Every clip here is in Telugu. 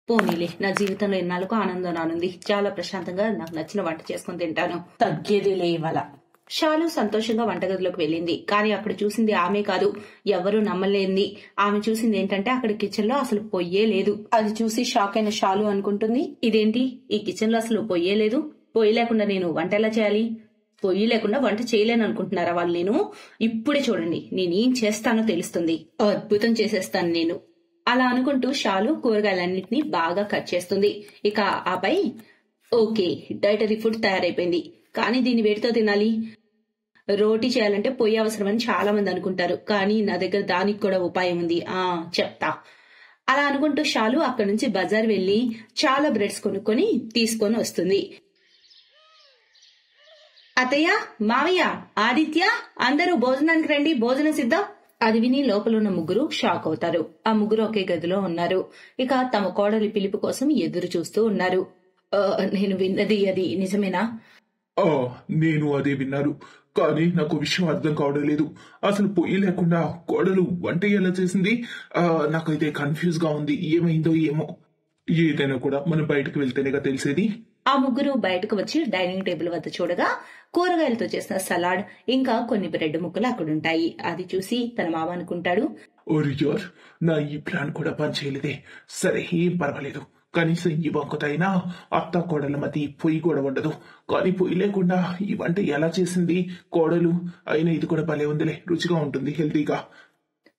పోనీలే, నా జీవితంలో ఎన్నాళ్ళకు ఆనందం రానుంది. చాలా ప్రశాంతంగా నాకు నచ్చిన వంట చేసుకుని తింటాను. తగ్గేదిలే ఇవాళ. షాలు సంతోషంగా వంటగదిలోకి వెళ్ళింది. కానీ అక్కడ చూసింది ఆమె కాదు, ఎవరూ నమ్మలేంది. ఆమె చూసింది ఏంటంటే అక్కడ కిచెన్ లో అసలు పొయ్యే లేదు. అది చూసి షాక్ అయిన షాలు అనుకుంటుంది, ఇదేంటి, ఈ కిచెన్ లో అసలు పొయ్యే లేదు? పొయ్యి లేకుండా నేను వంట ఎలా చేయాలి? పొయ్యి లేకుండా వంట చేయలేను అనుకుంటున్నారా వాళ్ళు? నేను ఇప్పుడే చూడండి, నేనేం చేస్తానో తెలుస్తుంది. అద్భుతం చేసేస్తాను నేను. అలా అనుకుంటూ షాలు కూరగాయలన్నింటినీ బాగా కట్ చేస్తుంది. ఇక ఆపై ఓకే, డైటరీ ఫుడ్ తయారైపోయింది. కానీ దీన్ని వేడితో తినాలి. రోటీ చేయాలంటే పొయ్యి అవసరమని చాలా మంది అనుకుంటారు, కానీ నా దగ్గర దానికి కూడా ఉపాయం ఉంది. చెప్తా. అలా అనుకుంటూ షాలు అక్కడి నుంచి బజార్ వెళ్లి చాలా బ్రెడ్స్ కొనుక్కొని తీసుకొని వస్తుంది. అత్తయ్య, మావయ్య, ఆదిత్య, అందరూ భోజనానికి రండి, భోజనం సిద్ధం. అది విని లోపలున్న ముగ్గురు షాక్ అవుతారు. ఆ ముగ్గురు ఒకే గదిలో ఉన్నారు. ఇక తమ కోడలి పిలుపు కోసం ఎదురు చూస్తూ ఉన్నారు. నేను విన్నది అది నిజమేనా? నేను అదే విన్నాను, కానీ నాకు విషయం అర్థం కావడం లేదు. అసలు పొయ్యి లేకుండా కోడలు వంట ఎలా చేసింది? నాకైతే కన్ఫ్యూజ్ గా ఉంది. ఏమైందో ఏమో. ఏదైనా కూడా మనం బయటకు వెళ్తేనేగా తెలిసేది. ఆ ముగ్గురు బయటకు వచ్చి డైనింగ్ టేబుల్ వద్ద చూడగా కూరగాయలతో చేసిన సలాడ్ ఇంకా కొన్ని బ్రెడ్ ముక్కలు అక్కడుంటాయి. అది చూసి తన మామ అనుకుంటాడు, ఓరియర్, నా ఈ ప్లాన్ కూడా పనిచేయలేదే. సరే, ఏం పర్వాలేదు. కనీసం ఈ వంకతైనా అత్త కోడల మధ్య పొయ్యి కూడా ఉండదు. కానీ పొయ్యి లేకుండా ఈ వంట ఎలా చేసింది కోడలు? అయినా ఇది కూడా భలే ఉందిలే, రుచిగా ఉంటుంది, హెల్తీగా.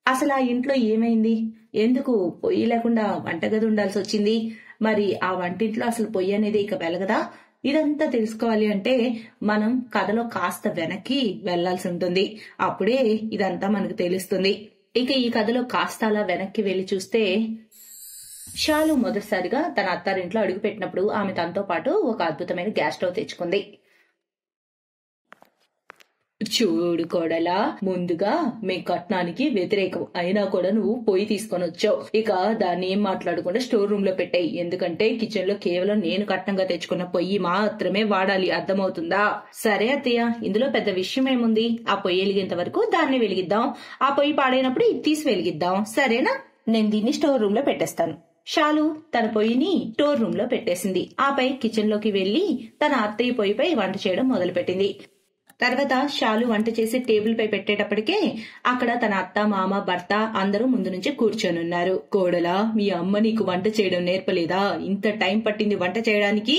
అసలు ఆ ఇంట్లో ఏమైంది? ఎందుకు పొయ్యి లేకుండా వంటగది ఉండాల్సి వచ్చింది? మరి ఆ వంటింట్లో అసలు పొయ్యి అనేది ఇక వెలగదా? ఇదంతా తెలుసుకోవాలి అంటే మనం కథలో కాస్త వెనక్కి వెళ్లాల్సి ఉంటుంది. అప్పుడే ఇదంతా మనకు తెలుస్తుంది. ఇక ఈ కథలో కాస్త అలా వెనక్కి వెళ్లి చూస్తే, షాలు మొదటిసారిగా తన అత్తారింట్లో అడుగుపెట్టినప్పుడు ఆమె తనతో పాటు ఒక అద్భుతమైన గ్యాస్ స్టవ్ తెచ్చుకుంది. చూడు కోడలా, ముందుగా మే కట్నానికి వ్యతిరేకం అయినా కూడా నువ్వు పొయ్యి తీసుకొని వచ్చావు. ఇక దాన్ని ఏం మాట్లాడకుండా స్టోర్ రూమ్ లో పెట్టాయి. ఎందుకంటే కిచెన్ లో కేవలం నేను కట్నంగా తెచ్చుకున్న పొయ్యి మాత్రమే వాడాలి, అర్థమవుతుందా? సరే అత్తయ్య, ఇందులో పెద్ద విషయం ఏముంది? ఆ పొయ్యి వెలిగేంత వరకు దాన్ని వెలిగిద్దాం. ఆ పొయ్యి పాడైనప్పుడు ఇది తీసి వెలిగిద్దాం, సరేనా? నేను దీన్ని స్టోర్ రూమ్ లో పెట్టేస్తాను. షాలు తన పొయ్యిని స్టోర్ రూమ్ లో పెట్టేసింది. ఆపై కిచెన్ లోకి వెళ్లి తన అత్తయ్య పొయ్యిపై వంట చేయడం మొదలుపెట్టింది. తర్వాత షాలు వంట చేసి టేబుల్ పై పెట్టేటప్పటికే అక్కడ తన అత్త, మామ, భర్త అందరూ ముందు నుంచి కూర్చొనున్నారు. కోడలా, మీ అమ్మ నీకు వంట చేయడం నేర్పలేదా? ఇంత టైం పట్టింది వంట చేయడానికి.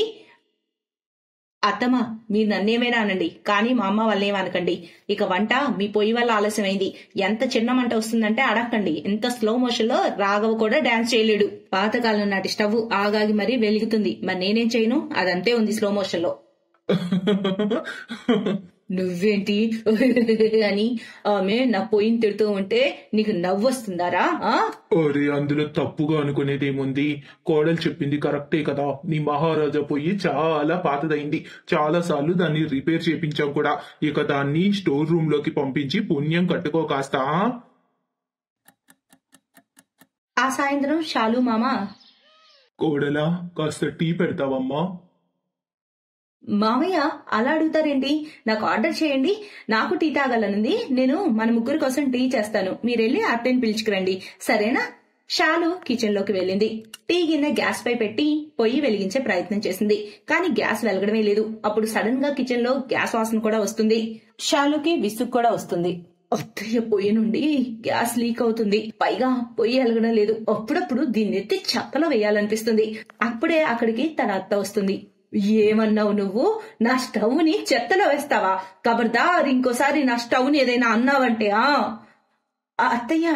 అత్తమ్మా, మీరు నన్నేమైనా అనండి, కానీ మా అమ్మ వాళ్ళేమనకండి. ఇక వంట మీ పొయ్యి వల్ల ఆలస్యమైంది. ఎంత చిన్న మంట వస్తుందంటే అడక్కండి. ఎంత స్లో మోషన్ లో రాఘవ కూడా డాన్స్ చేయలేడు. పాతకాలం నాటి స్టవ్ ఆగాగి మరీ వెలుగుతుంది. మరి నేనేం చేయను? అదంతే ఉంది స్లో మోషన్ లో. నువ్వేంటి అని ఆమె నా పొయ్యిని తిడుతూ ఉంటే నీకు నవ్వు వస్తుందారా? అరే, అందులో తప్పుగా అనుకునేది ఏముంది? కోడలు చెప్పింది కరెక్టే కదా. నీ మహారాజా పొయ్యి చాలా పాతదైంది. చాలా సార్లు దాన్ని రిపేర్ చేపించాం కూడా. ఇక దాన్ని స్టోర్ రూమ్ లోకి పంపించి పుణ్యం కట్టుకో కాస్త. ఆ సాయంత్రం షాలు మామ, కోడలా, కాస్త టీ పెడతావమ్మా? మామయ్య అలా అడుగుతారేంటి? నాకు ఆర్డర్ చేయండి, నాకు టీ తాగాలనుంది. నేను మన ముగ్గురు కోసం టీ చేస్తాను. మీరెళ్ళి అత్తని పిలుచుకురండి, సరేనా? షాలు కిచెన్ లోకి వెళ్ళింది. టీ గిన్నె గ్యాస్ పై పెట్టి పొయ్యి వెలిగించే ప్రయత్నం చేసింది. కానీ గ్యాస్ వెలగడమే లేదు. అప్పుడు సడన్ గా కిచెన్ లో గ్యాస్ వాసన కూడా వస్తుంది. షాలుకి విసుగు కూడా వస్తుంది. అత్తయ్య పొయ్యి నుండి గ్యాస్ లీక్ అవుతుంది, పైగా పొయ్యి వెలగడం లేదు. అప్పుడప్పుడు దీన్ని ఎత్తి చెత్తలో వేయాలనిపిస్తుంది. అప్పుడే అక్కడికి తన అత్త వస్తుంది. ఏమన్నావు నువ్వు? నా స్టవ్ ని చెత్తలో వేస్తావా? ఖబర్దార్, ఇంకోసారి నా స్టవ్ ని ఏదైనా అన్నావంటే అత్తయ్య,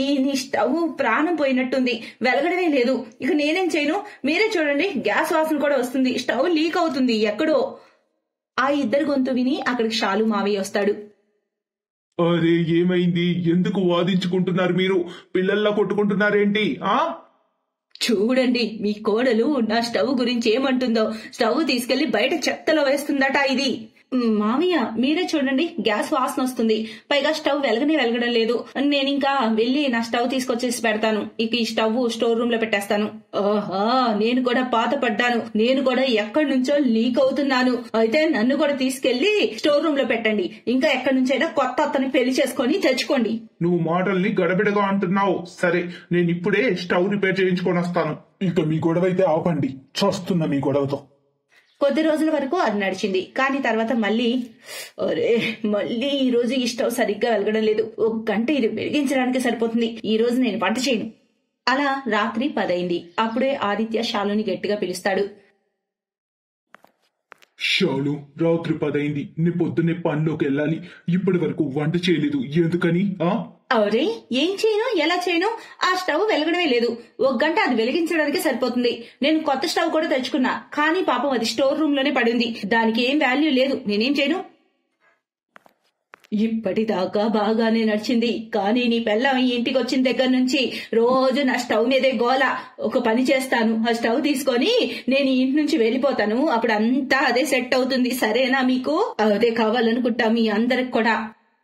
ఈ నీ స్టవ్ ప్రాణం పోయినట్టుంది, వెలగడమే లేదు. ఇక నేనేం చేయను? మీరే చూడండి, గ్యాస్ వాసన కూడా వస్తుంది, స్టవ్ లీక్ అవుతుంది ఎక్కడో. ఆ ఇద్దరు గొంతు విని అక్కడికి షాలు మావయ్య వస్తాడు. అరే, ఏమైంది? ఎందుకు వాదించుకుంటున్నారు మీరు? పిల్లల్లా కొట్టుకుంటున్నారేంటి? చూడండి, మీ కోడలు నా స్టవ్ గురించి ఏమంటుందో. స్టవ్ తీసుకెళ్లి బయట చెత్తలో వేస్తుందట. ఇది మామయ్య, మీరే చూడండి, గ్యాస్ వాసన వస్తుంది, పైగా స్టవ్ వెలగడం లేదు. నేను ఇంకా వెళ్లి నా స్టవ్ తీసుకొచ్చేసి పెడతాను. ఇక ఈ స్టవ్ స్టోర్ రూమ్ లో పెట్టేస్తాను. ఓహా, నేను కూడా పాత పడ్డాను. నేను కూడా ఎక్కడి నుంచో లీక్ అవుతున్నాను. అయితే నన్ను కూడా తీసుకెళ్లి స్టోర్ రూమ్ లో పెట్టండి. ఇంకా ఎక్కడి నుంచైనా కొత్త అత్తని పెళ్లి చేసుకొని తెచ్చుకోండి. నువ్వు మాటల్ని గడబిడగా అంటున్నావు. సరే, నేను ఇప్పుడే స్టవ్ రిపేర్ చేయించుకొని చేస్తాను. ఇక మీ గొడవ అయితే ఆపండి, చూస్తున్నా మీ గొడవతో. కొద్ది రోజుల వరకు అది నడిచింది. కానీ తర్వాత మళ్ళీ ఈ రోజు ఈ స్టవ్ సరిగ్గా వెలగడం లేదు, 1 గంట ఇది వెలిగించడానికి సరిపోతుంది, ఈ రోజు నేను వంట చేయను. అలా రాత్రి 10 అయింది. అప్పుడే ఆదిత్య శాలుని గట్టిగా పిలుస్తాడు. షాలు, రాత్రి 10 అయింది. నీ పొద్దున్నే పనిలోకి వెళ్ళాలి. ఇప్పటి వరకు వంట చేయలేదు, ఎందుకని? అవరే, ఏం చేయను, ఎలా చేయను? ఆ స్టవ్ వెలగడమే లేదు. 1 గంట అది వెలిగించడానికి సరిపోతుంది. నేను కొత్త స్టవ్ కూడా తెచ్చుకున్నా, కానీ పాపం అది స్టోర్ రూమ్ లోనే పడింది. దానికి ఏం వాల్యూ లేదు. నేనేం చేయను? ఇప్పటిదాకా బాగానే నడిచింది, కానీ నీ పెళ్ళం ఈ ఇంటికి వచ్చిన దగ్గర నుంచి రోజు నా స్టవ్ మీదే గోల. ఒక పని చేస్తాను, ఆ స్టవ్ తీసుకొని నేను ఈ ఇంటి నుంచి వెళ్ళిపోతాను. అప్పుడు అంతా అదే సెట్ అవుతుంది. సరేనా? మీకు అదే కావాలనుకుంటా మీ అందరికి కూడా.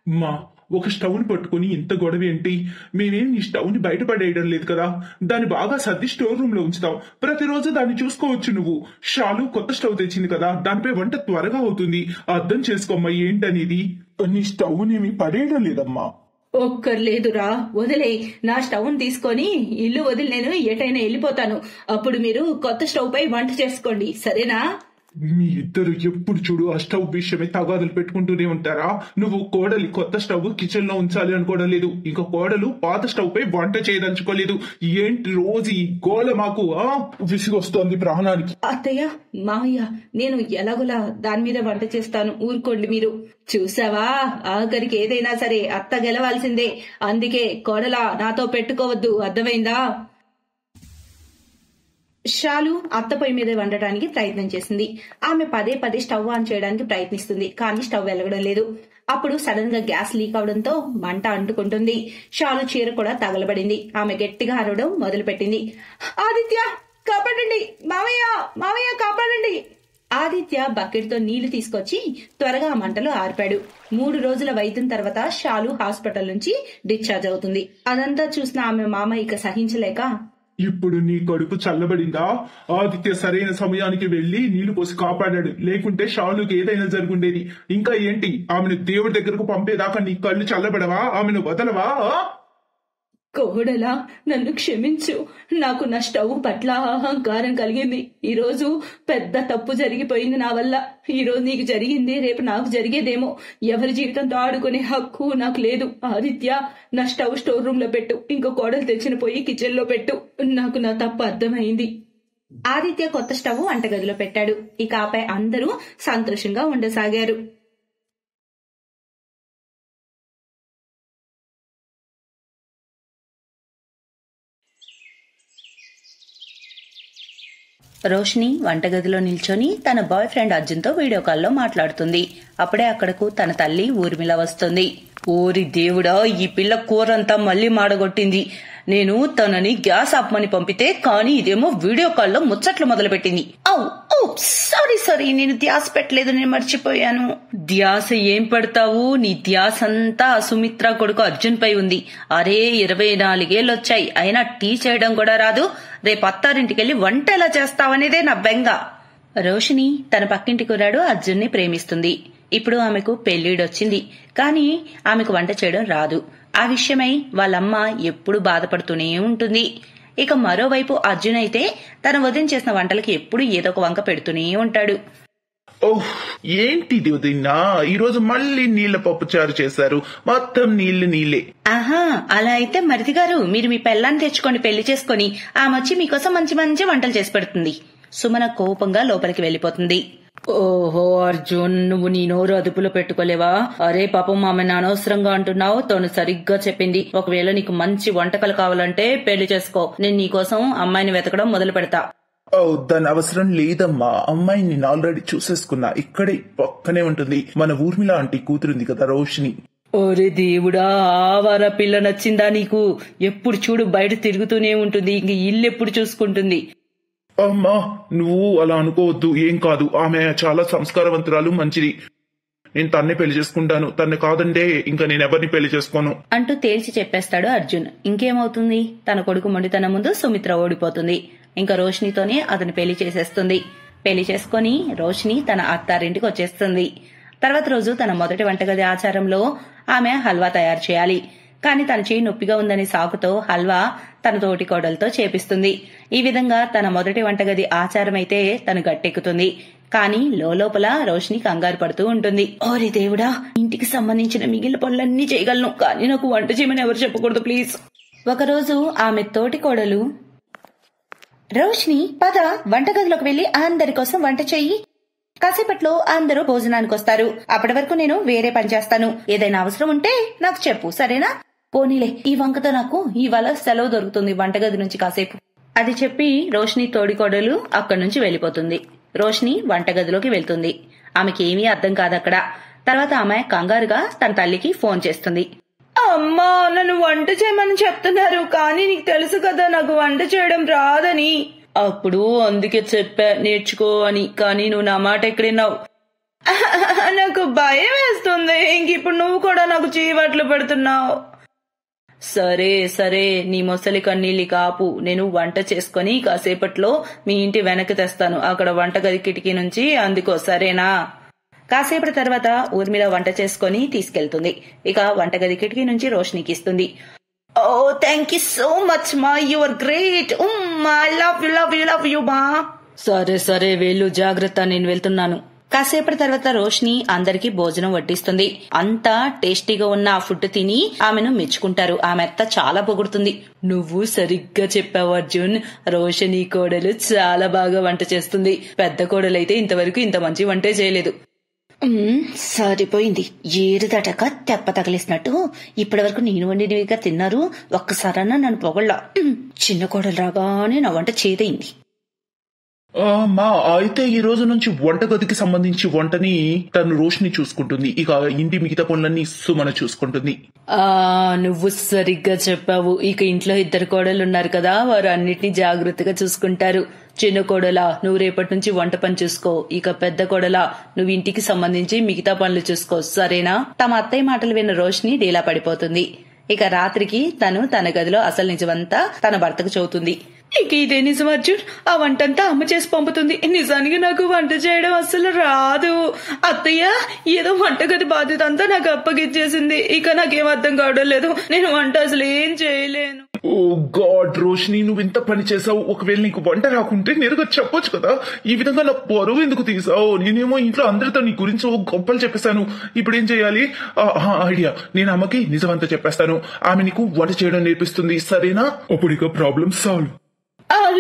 మా ఒక స్టవ్ ని పట్టుకుని ఇంత గొడవ ఏంటి? మేమేం ఈ స్టవ్ ని బయటపడేయడం లేదు కదా. దాన్ని బాగా సర్ది స్టోర్ రూమ్ లో ఉంచుతాం. ప్రతిరోజు దాన్ని చూసుకోవచ్చు నువ్వు. షాలు కొత్త స్టవ్ తెచ్చింది కదా, దానిపై వంట త్వరగా అవుతుంది. అర్థం చేసుకోమ్మా ఏంటనేది. నీ స్టవ్ నేమి పడేయడం లేదమ్మా. ఒక్కర్లేదురా, వదిలే. నా స్టవ్ తీసుకొని ఇల్లు వదిలి నేను ఎటైనా వెళ్ళిపోతాను. అప్పుడు మీరు కొత్త స్టవ్ పై వంట చేసుకోండి, సరేనా? మీ ఇద్దరు ఎప్పుడు చూడు ఆ స్టవ్ విషయమే తగాదులు పెట్టుకుంటూనే ఉంటారా? నువ్వు కోడలి కొత్త స్టవ్ కిచెన్ లో ఉంచాలి అనుకోవడం లేదు, ఇంకా కోడలు పాత స్టవ్ పై వంట చేయదలుచుకోలేదు. ఏంటి రోజు ఈ గోల? మాకు విసిగొస్తోంది ప్రాణానికి. అత్తయ్య, మావయ్య, నేను ఎలాగోలా దాని మీద వంట చేస్తాను, ఊరుకోండి మీరు. చూసావా, ఆఖరికి ఏదైనా సరే అత్త గెలవాల్సిందే. అందుకే కోడలా నాతో పెట్టుకోవద్దు, అర్థమైందా? షాలు అత్త పొయ్యి మీద వండటానికి ప్రయత్నం చేసింది. ఆమె పదే స్టవ్ ఆన్ చేయడానికి ప్రయత్నిస్తుంది, కానీ స్టవ్ వెలగడం లేదు. అప్పుడు సడన్ గా గ్యాస్ లీక్ అవడంతో మంట అంటుకుంటుంది. షాలు చీర కూడా తగలబడింది. ఆమె గట్టిగా అరవడం మొదలు పెట్టింది. ఆదిత్య, కాపాడండి! మావయ్య, మావయ్య, కాపాడండి! ఆదిత్య బకెట్ తో నీళ్లు తీసుకొచ్చి త్వరగా మంటలు ఆర్పాడు. 3 రోజుల వైద్యం తర్వాత షాలు హాస్పిటల్ నుంచి డిశ్చార్జ్ అవుతుంది. అదంతా చూసిన ఆమె మామ ఇక సహించలేక, ఇప్పుడు నీ కడుపు చల్లబడిందా? ఆదిత్య సరైన సమయానికి వెళ్లి నీళ్లు పోసి కాపాడాడు, లేకుంటే షాలుకి ఏదైనా జరుగుండేది. ఇంకా ఏంటి, ఆమెను దేవుడి దగ్గరకు పంపేదాకా నీ కళ్ళు చల్లబడవా? ఆమెను వదలవా? కోడలా, నన్ను క్షమించు. నాకు నా స్టవ్ పట్ల అహంకారం కలిగింది. ఈరోజు పెద్ద తప్పు జరిగిపోయింది నా వల్ల. ఈరోజు నీకు జరిగింది రేపు నాకు జరిగేదేమో. ఎవరి జీవితంతో ఆడుకునే హక్కు నాకు లేదు. ఆదిత్య, నా స్టవ్ స్టోర్ రూమ్ లో పెట్టు. ఇంకో కోడలు తెచ్చిన పోయి కిచెన్ లో పెట్టు. నాకు నా తప్పు అర్థమైంది. ఆదిత్య కొత్త స్టవ్ వంటగదిలో పెట్టాడు. ఇక ఆపై అందరూ సంతోషంగా ఉండసాగారు. రోషిని వంటగదిలో నిల్చొని తన బాయ్ ఫ్రెండ్ అర్జున్తో వీడియో కాల్లో మాట్లాడుతుంది. అప్పుడే అక్కడకు తన తల్లి ఊర్మిళ వస్తుంది. ఓరి దేవుడా, ఈ పిల్ల కూరంతా మళ్లీ మాడగొట్టింది. నేను తనని గ్యాస్ ఆపమని పంపితే, కానీ ఇదేమో వీడియో కాల్లో ముచ్చట్లు మొదలుపెట్టింది. సారీ, నేను ధ్యాస పెట్టలేదు, నేను మర్చిపోయాను. ధ్యాస ఏం పెడతావు? నీ ధ్యాస అంతా సుమిత్ర కొడుకు అర్జున్ పై ఉంది. అరే, 24 ఏళ్ళొచ్చాయి, అయినా టీ చేయడం కూడా రాదు. రేపు అత్తారింటికెళ్లి వంట ఎలా చేస్తావనేదే నా బెంగ. రోషిని తన పక్కింటి కుర్రాడు అర్జున్ ని ప్రేమిస్తుంది. ఇప్పుడు ఆమెకు పెళ్లిడొచ్చింది, కానీ ఆమెకు వంట చేయడం రాదు. ఆ విషయమై వాళ్ళమ్మ ఎప్పుడు బాధపడుతూనే ఉంటుంది. ఇక మరోవైపు అర్జున్ అయితే తన వదిన చేసిన వంటలకి ఎప్పుడు ఏదో ఒక వంక పెడుతూనే ఉంటాడు. ఓహ్, ఏంటిది వదినా, ఈరోజు మళ్ళీ నీళ్ల పప్పు చారు చేశారు. మొత్తం నీళ్లే. ఆహా, అలా అయితే మరిది గారు, మీరు మీ పెళ్ళాన్ని తెచ్చుకొని పెళ్లి చేసుకుని ఆమె మీకోసం మంచి మంచి వంటలు చేసి పెడుతుంది. సుమన కోపంగా లోపలికి వెళ్లిపోతుంది. ఓహో అర్జున్, నువ్వు నీ నోరు అదుపులో పెట్టుకోలేవా? అరే పాపం, ఆమెను అనవసరంగా అంటున్నావు. తను సరిగ్గా చెప్పింది. ఒకవేళ నీకు మంచి వంటకాలు కావాలంటే పెళ్లి చేసుకో. నేను నీకోసం అమ్మాయిని వెతకడం మొదలు పెడతా. దాని అవసరం లేదమ్మా, అమ్మాయిని నేను ఆల్రెడీ చూసేసుకున్నా. ఇక్కడే పక్కనే ఉంటుంది. మన ఊర్మిళ ఆంటీ కూతురుంది కదా, రోషిని. ఓరే దేవుడా, ఆవార పిల్ల నచ్చిందా నీకు? ఎప్పుడు చూడు బయట తిరుగుతూనే ఉంటుంది. ఇంక ఇల్లు ఎప్పుడు చూసుకుంటుంది? అమ్మా, నువ్వు అలా అనుకోవద్దు. ఏం కాదు, ఆమె చాలా సంస్కారవంతురాలు, మంచిది. నేను తన్నే పెళ్లి చేసుకుంటాను. తన్ను కాదంటే ఇంకా నేనెవరిని పెళ్లి చేసుకోను అంటూ తేల్చి చెప్పేస్తాడు అర్జున్. ఇంకేమవుతుంది, తన కొడుకు మొండితనం ముందు సుమిత్ర ఓడిపోతుంది. ఇంకా రోషినితోనే అతను పెళ్లి చేసేస్తుంది. పెళ్లి చేసుకుని రోషిని తన అత్తారింటికి వచ్చేస్తుంది. తర్వాత రోజు తన మొదటి వంటగది ఆచారంలో ఆమె హల్వా తయారు చేయాలి. కానీ తన చేయి నొప్పిగా ఉందనే సాకుతో హల్వా తన తోటి కోడలతో చేపిస్తుంది. ఈ విధంగా తన మొదటి వంటగది ఆచారమైతే తను గట్టెక్కుతుంది. కానీ లోపల రోషిని కంగారు పడుతూ ఉంటుంది. ఓరి దేవుడా, ఇంటికి సంబంధించిన మిగిలిన పనులన్నీ చేయగలను, కానీ నాకు వంట చేయమని ఎవరు చెప్పకూడదు ప్లీజ్. ఒకరోజు ఆమె తోటి కోడలు, రోషిని పద వంటగదిలోకి వెళ్లి అందరి కోసం వంట చెయ్యి, కాసేపట్లో అందరూ భోజనానికి వస్తారు, అప్పటి వరకు నేను వేరే పని చేస్తాను, ఏదైనా అవసరం ఉంటే నాకు చెప్పు సరేనా. పోనీలే, ఈ వంకతో నాకు ఇవాళ సెలవు దొరుకుతుంది వంటగది నుంచి కాసేపు. అది చెప్పి రోషిని తోడికోడలు అక్కడి నుంచి వెళ్లిపోతుంది. రోషిని వంటగదిలోకి వెళ్తుంది. ఆమెకి ఏమీ అర్థం కాదక్కడ. తర్వాత ఆమె కంగారుగా తన తల్లికి ఫోన్ చేస్తుంది. అమ్మా, నన్ను వంట చేయమని చెప్తున్నారు, కానీ నీకు తెలుసు కదా నాకు వంట చేయడం రాదని. అప్పుడు అందుకే చెప్పా నేర్చుకో అని, కానీ నువ్వు నా మాట ఎక్కడిన్నావు. నాకు భయం వేస్తుంది, ఇంకిప్పుడు నువ్వు కూడా నాకు చీవట్లు పెడుతున్నావు. సరే సరే, నీ మొసలి కన్నీళ్ళి కాపు, నేను వంట చేసుకుని కాసేపట్లో మీ ఇంటి వెనక్కి తెస్తాను, అక్కడ వంటగది కిటికీ నుంచి అందుకో సరేనా. కాసేపటి తర్వాత ఊర్మిళ వంట చేసుకుని తీసుకెళ్తుంది. ఇక వంటగది కిటికీ నుంచి రోషినికి ఇస్తుంది. ఓ థ్యాంక్ యూ సో మచ్ మా, you are great, I love you మా. సరే సరే వెళ్ళు, జాగ్రత్త, నేను వెళ్తున్నాను. కాసేపటి తర్వాత రోషిని అందరికీ భోజనం వడ్డిస్తుంది. అంతా టేస్టీగా ఉన్న ఆ ఫుడ్ తిని ఆమెను మెచ్చుకుంటారు. ఆమె అత్త చాలా పొగుడుతుంది. నువ్వు సరిగ్గా చెప్పావు అర్జున్, రోషిని కోడలు చాలా బాగా వంట చేస్తుంది, పెద్ద కోడలైతే ఇంతవరకు ఇంత మంచి వంటే చేయలేదు. సరిపోయింది, ఏరు దాటాక తెప్ప తగిలిసినట్టు ఇప్పటి వరకు నేను వండినవిగా తిన్నారు, ఒక్కసారన్నా నన్ను పొగళ్ళ. చిన్న కోడలు రాగానే నా వంట చేదైంది. మా అయితే ఈ రోజు నుంచి వంటగదికి సంబంధించి వంటని తను రోషిని చూసుకుంటుంది, ఇక ఇంటి మిగతా పనులన్నీ సుమన చూసుకుంటుంది. నువ్వు సరిగ్గా చెప్పావు. ఇక ఇంట్లో ఇద్దరు కోడలు ఉన్నారు కదా, వారు అన్నిటినీ జాగ్రత్తగా చూసుకుంటారు. చిన్న కోడలా, నువ్వు రేపటి నుంచి వంట పని చూసుకో, ఇక పెద్ద కోడలా నువ్వు ఇంటికి సంబంధించి మిగతా పనులు చూసుకో సరేనా. తమ అత్తయ్య మాటలు విన్న రోషిని డీలా పడిపోతుంది. ఇక రాత్రికి తను తన గదిలో అసలు నిజమంతా తన భర్తకు చెబుతుంది. ఇక ఇదే నిజం అర్జున్, ఆ వంటంతా అమ్మ చేసి పంపుతుంది. నిజానికి నాకు వంట చేయడం అస్సలు రాదు. అత్తయ్య ఏదో వంటగది బాధ్యత అంతా నాకు అప్పగిచ్చేసింది. ఇక నాకేం అర్థం కావడం లేదు, నేను వంట అసలు ఏం చేయలేను. ఓ గాడ్ రోషిని, నువ్వు ఇంత పని చేసావు. ఒకవేళ నీకు వంట రాకుంటే నేరుగా చెప్పొచ్చు కదా, ఈ విధంగా నా పరువు ఎందుకు తీసావు? నేనేమో ఇంట్లో అందరితో నీ గురించి గొప్పలు చెప్పేశాను, ఇప్పుడు ఏం చేయాలి? ఐడియా, నేను అమ్మకి నిజమంతా చెప్పేస్తాను, ఆమె నీకు వంట చేయడం నేర్పిస్తుంది సరేనా. అప్పుడు ఇక ప్రాబ్లం సాల్వ్.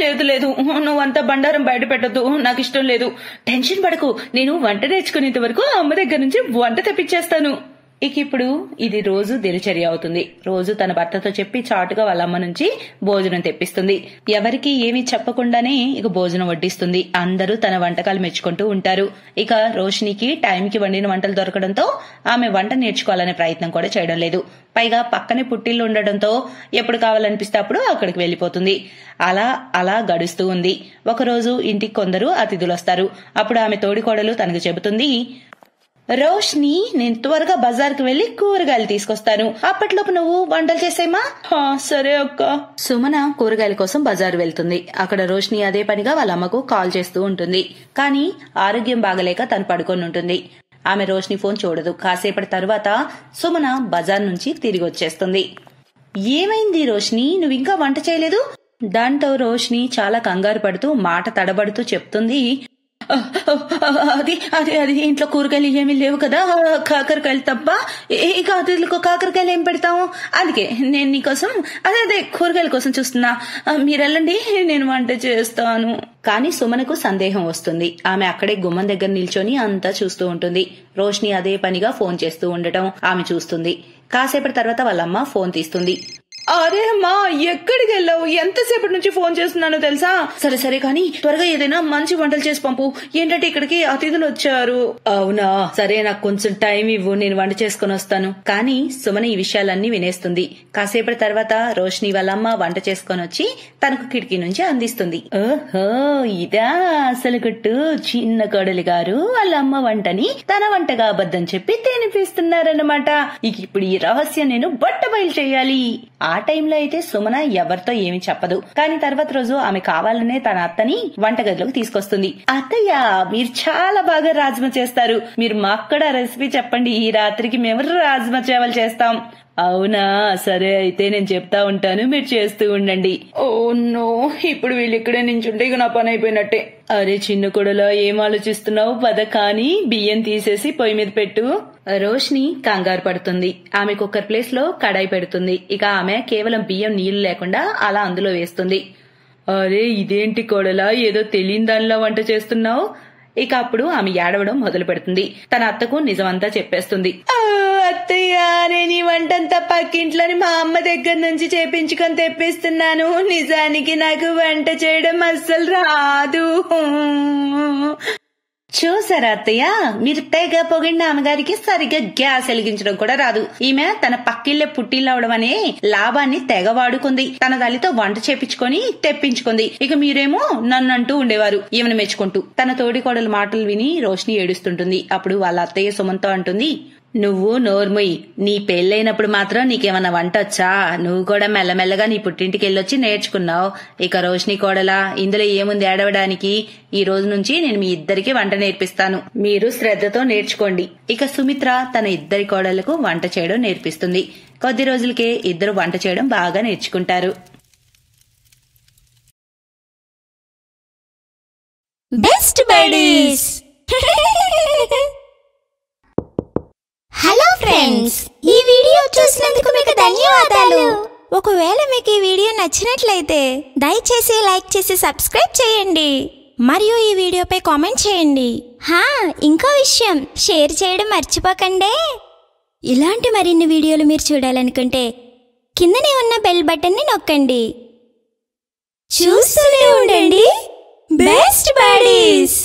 లేదు లేదు, నువ్వంతా బండారం బయట పెట్టద్దు, నాకు ఇష్టం లేదు. టెన్షన్ పడకు, నేను వంట నేర్చుకునేంత వరకు అమ్మ దగ్గర నుంచి వంట తెప్పించేస్తాను. ఇక ఇప్పుడు ఇది రోజు దినచర్య అవుతుంది. రోజు తన భర్తతో చెప్పి చాటుగా వాళ్ళ అమ్మ నుంచి భోజనం తెప్పిస్తుంది. ఎవరికి ఏమీ చెప్పకుండానే ఇక భోజనం వడ్డిస్తుంది. అందరూ తన వంటకాలు మెచ్చుకుంటూ ఉంటారు. ఇక రోషినికి టైంకి వండిన వంటలు దొరకడంతో ఆమె వంట నేర్చుకోవాలనే ప్రయత్నం కూడా చేయడం లేదు. పైగా పక్కనే పుట్టిల్లు ఉండడంతో ఎప్పుడు కావాలనిపిస్తే అప్పుడు అక్కడికి వెళ్లిపోతుంది. అలా అలా గడుస్తూ ఉంది. ఒకరోజు ఇంటికి కొందరు అతిథులు వస్తారు. అప్పుడు ఆమె తోడికోడలు తనకు చెబుతుంది, రోషిని, నేను త్వరగా బజార్కి వెళ్లి కూరగాయలు తీసుకొస్తాను, అప్పట్లోపు నువ్వు వంటలు చేసేమా. సరే అక్క. సుమన కూరగాయల కోసం బజారు వెళ్తుంది. అక్కడ రోషిని అదే పనిగా వాళ్ళ అమ్మకు కాల్ చేస్తూ ఉంటుంది. కానీ ఆరోగ్యం బాగలేక తను పడుకొని ఉంటుంది. ఆమె రోషిని ఫోన్ చూడదు. కాసేపటి తరువాత సుమన బజార్ నుంచి తిరిగి వచ్చేస్తుంది. ఏమైంది రోషిని, నువ్వింకా వంట చేయలేదు? దాంతో రోషిని చాలా కంగారు పడుతూ మాట తడబడుతూ చెప్తుంది, అది అది అది ఇంట్లో కూరగాయలు ఏమీ లేవు కదా, కాకరకాయలు తప్ప, ఇక అతిథులకు కాకరకాయలు ఏం పెడతాము, అందుకే నేను నీకోసం అదే కూరగాయల కోసం చూస్తున్నా, మీరెళ్ళండి నేను వంట చేస్తాను. కానీ సుమనకు సందేహం వస్తుంది. ఆమె అక్కడే గుమ్మం దగ్గర నిల్చొని అంతా చూస్తూ ఉంటుంది. రోషిని అదే పనిగా ఫోన్ చేస్తూ ఉండటం ఆమె చూస్తుంది. కాసేపటి తర్వాత వాళ్ళమ్మ ఫోన్ తీస్తుంది. అరే అమ్మా, ఎక్కడికి వెళ్ళావు? ఎంతసేపటి నుంచి ఫోన్ చేస్తున్నానో తెలుసా? సరే సరే, కానీ త్వరగా ఏదైనా మంచి వంటలు చేసి పంపు, ఏంటంటే ఇక్కడికి అతిథులు వచ్చారు. అవునా, సరే, నాకు కొంచెం టైం ఇవ్వు, నేను వంట చేసుకుని వస్తాను. కానీ సుమన ఈ విషయాలన్నీ వినేస్తుంది. కాసేపటి తర్వాత రోషిని వాళ్ళమ్మ వంట చేసుకుని వచ్చి తనకు కిటికీ నుంచి అందిస్తుంది. ఓహో, ఇదా అసలు గుట్టు. చిన్న కోడలి గారు వాళ్ళ అమ్మ వంటని తన వంటగా అబద్ధం చెప్పి తినిపిస్తున్నారన్నమాట. ఇక ఇప్పుడు ఈ రహస్యం నేను బట్ట బయలు చేయాలి. ఆ టైంలో అయితే సుమన ఎవరితో ఏమి చెప్పదు. కానీ తర్వాత రోజు ఆమె కావాలనే తన అత్తని వంటగదిలోకి తీసుకొస్తుంది. అత్తయ్య, మీరు చాలా బాగా రాజ్మా చేస్తారు, మీరు మాకు కూడా రెసిపీ చెప్పండి, ఈ రాత్రికి మేము రాజ్మా చేవలు చేస్తాం. అవునా, సరే అయితే నేను చెప్తా ఉంటాను, మీరు చేస్తూ ఉండండి. ఓ నో, ఇప్పుడు వీళ్ళు ఇక్కడే నించుంటే ఇక నా పని అయిపోయినట్టే. అరే చిన్న కొడలా, ఏం ఆలోచిస్తున్నావు? పద కానీ బియ్యం తీసేసి పొయ్యి మీద పెట్టు. రోష్ని కంగారు పడుతుంది. ఆమె కుక్కర్ ప్లేస్ లో కడాయి పెడుతుంది. ఇక ఆమె కేవలం బియ్యం నీళ్లు లేకుండా అలా అందులో వేస్తుంది. అరే ఇదేంటి కొడలా, ఏదో తెలియని దానిలో వంట చేస్తున్నావు. ఇక అప్పుడు ఆమె ఏడవడం మొదలు పెడుతుంది. తన అత్తకు నిజమంతా చెప్పేస్తుంది. అత్తయ్య, నేను ఈ వంటంతా పక్కింట్లోని మా అమ్మ దగ్గర నుంచి చేపించుకొని తెప్పిస్తున్నాను. నిజానికి నాకు వంట చేయడం అస్సలు రాదు. చూసారా అత్తయ్య, మీరు తెగ పొగిడిన అమ్మగారికి సరిగ్గా గ్యాస్ వెలిగించడం కూడా రాదు. ఈమె తన పక్కిళ్లే పుట్టిల్లవడం అనే లాభాన్ని తెగ వాడుకుంది. తన తల్లితో వంట చేపించుకొని తెప్పించుకుంది. ఇక మీరేమో నన్ను అంటూ ఉండేవారు ఈమెను మెచ్చుకుంటూ. తన తోడికోడల మాటలు విని రోష్ని ఏడుస్తుంటుంది. అప్పుడు వాళ్ళ అత్తయ్య సుమన్తో అంటుంది, నువ్వు నోర్ముయ్, నీ పెళ్ళైనప్పుడు మాత్రం నీకేమన్నా వంట వచ్చా? నువ్వు కూడా మెల్లమెల్లగా నీ పుట్టింటికి వెళ్ళొచ్చి నేర్చుకున్నావు. ఇక రోష్ని కోడలా, ఇందులో ఏముంది ఏడవడానికి? ఈ రోజు నుంచి నేను మీ ఇద్దరికి వంట నేర్పిస్తాను, మీరు శ్రద్ధతో నేర్చుకోండి. ఇక సుమిత్ర తన ఇద్దరి కోడళ్లకు వంట చేయడం నేర్పిస్తుంది. కొద్ది రోజులకే ఇద్దరు వంట చేయడం బాగా నేర్చుకుంటారు. Best buddies. హలో ఫ్రెండ్స్, ఈ వీడియో చూసినందుకు మీకు ధన్యవాదాలు. ఒకవేళ మీకు ఈ వీడియో నచ్చినట్లయితే దయచేసి లైక్ చేసి సబ్స్క్రైబ్ చేయండి మరియు ఈ వీడియోపై కామెంట్ చేయండి. ఇంకో విషయం, షేర్ చేయడం మర్చిపోకండి. ఇలాంటి మరిన్ని వీడియోలు మీరు చూడాలనుకుంటే కిందనే ఉన్న బెల్ బటన్ని నొక్కండి. చూస్తూనే ఉండండి బెస్ట్ బడీస్.